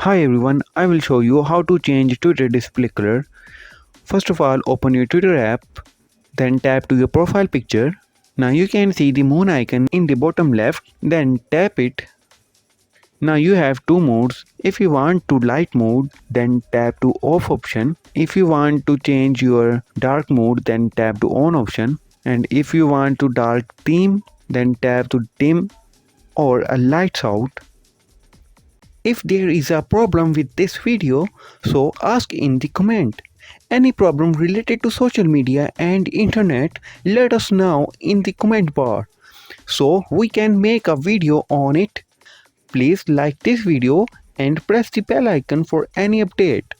Hi everyone, I will show you how to change Twitter display color. First of all, open your Twitter app, then tap to your profile picture. Now you can see the moon icon in the bottom left, then tap it. Now you have two modes. If you want to light mode, then tap to off option. If you want to change your dark mode, then tap to on option. And if you want to dark theme, then tap to dim or a lights out. If there is a problem with this video, so ask in the comment. Any problem related to social media and internet, let us know in the comment bar so we can make a video on it. Please like this video and press the bell icon for any update.